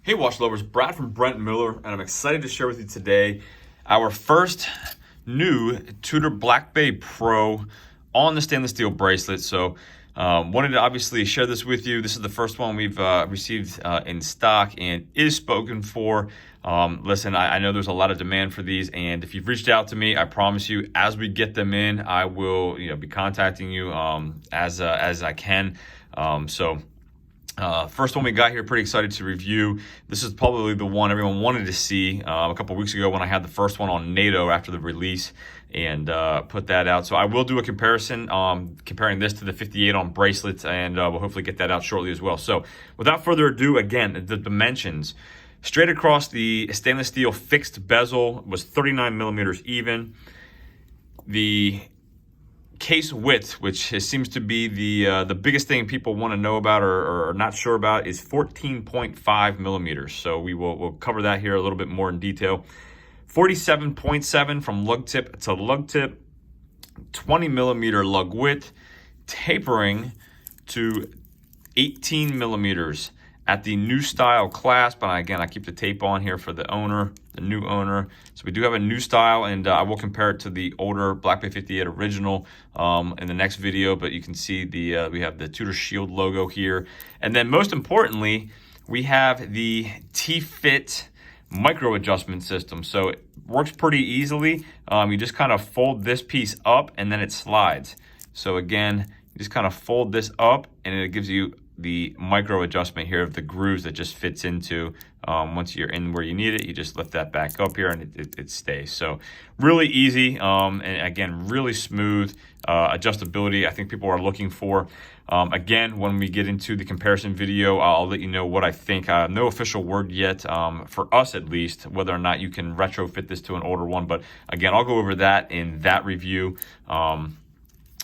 Hey watch lovers, Brad from Brent Miller, and I'm excited to share with you today our first new Tudor Black Bay Pro on the stainless steel bracelet. So wanted to obviously share this with you. This is the first one we've received in stock and is spoken for. Listen, I know there's a lot of demand for these, and if you've reached out to me, I promise you, as we get them in, I will be contacting you as I can. First one we got here, pretty excited to review. This is probably the one everyone wanted to see a couple weeks ago when I had the first one on NATO after the release and put that out. So I will do a comparison, comparing this to the 58 on bracelets, and we'll hopefully get that out shortly as well. So without further ado, again, the dimensions. Straight across, the stainless steel fixed bezel was 39 millimeters even. The case width, which seems to be the biggest thing people want to know about or are not sure about, is 14.5 millimeters. So we'll cover that here a little bit more in detail. 47.7 from lug tip to lug tip, 20 millimeter lug width, tapering to 18 millimeters at the new style clasp. And again, I keep the tape on here for the owner, the new owner. So we do have a new style, and I will compare it to the older Black Bay 58 original in the next video. But you can see we have the Tudor Shield logo here. And then most importantly, we have the T-Fit micro adjustment system. So it works pretty easily. You just kind of fold this piece up and then it slides. So again, you just kind of fold this up and it gives you the micro adjustment here of the grooves that just fits into. Once you're in where you need it, you just lift that back up here and it stays. So really easy, and again, really smooth adjustability I think people are looking for. Again, when we get into the comparison video, I'll let you know what I think. No official word yet, for us at least, whether or not you can retrofit this to an older one. But again, I'll go over that in that review.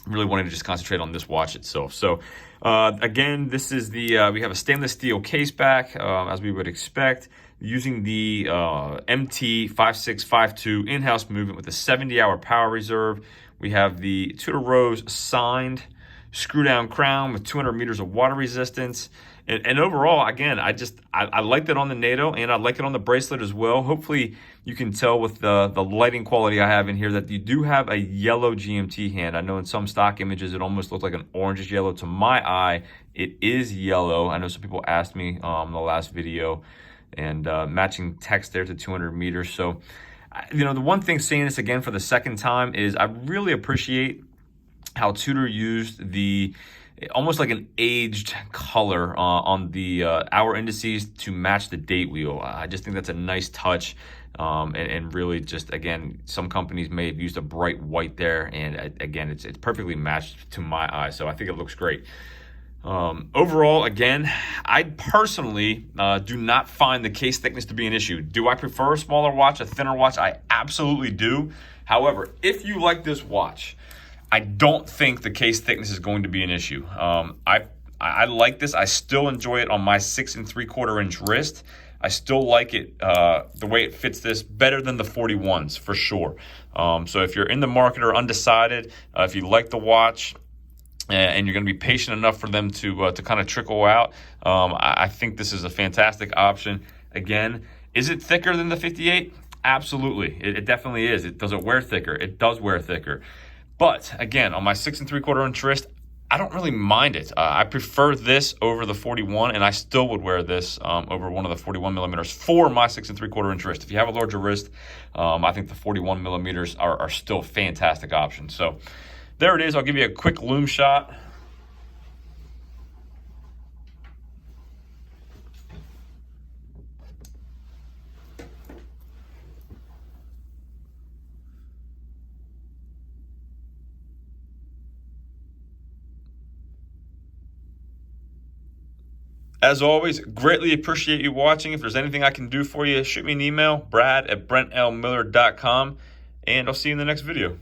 Really wanted to just concentrate on this watch itself. So again, this is the we have a stainless steel case back, as we would expect, using the MT5652 in-house movement with a 70-hour power reserve. We have the Tudor Rose signed screw down crown with 200 meters of water resistance. And overall, again, I liked it on the NATO, and I like it on the bracelet as well. Hopefully you can tell with the lighting quality I have in here that you do have a yellow GMT hand. I know in some stock images it almost looked like an orangish yellow. To my eye, it is yellow. I know some people asked me in the last video, and matching text there to 200 meters. So, the one thing, saying this again for the second time, is I really appreciate how Tudor used the almost like an aged color on the hour indices to match the date wheel. I just think that's a nice touch, and really just, again, some companies may have used a bright white there, and again, it's perfectly matched to my eye, so I think it looks great. Overall, again, I personally do not find the case thickness to be an issue. Do I prefer a smaller watch, a thinner watch? I absolutely do. However, if you like this watch, I don't think the case thickness is going to be an issue. I like this. I still enjoy it on my 6 3/4 inch wrist. I still like it, the way it fits this, better than the 41s for sure. So if you're in the market or undecided, if you like the watch, and you're going to be patient enough for them to kind of trickle out, I think this is a fantastic option. Again, is it thicker than the 58? Absolutely. It definitely is. Does it wear thicker? It does wear thicker. But again, on my 6 3/4 inch wrist, I don't really mind it. I prefer this over the 41, and I still would wear this over one of the 41 millimeters for my 6 3/4 inch wrist. If you have a larger wrist, I think the 41 millimeters are still a fantastic option. So there it is. I'll give you a quick loom shot. As always, greatly appreciate you watching. If there's anything I can do for you, shoot me an email, brad@brentlmiller.com, and I'll see you in the next video.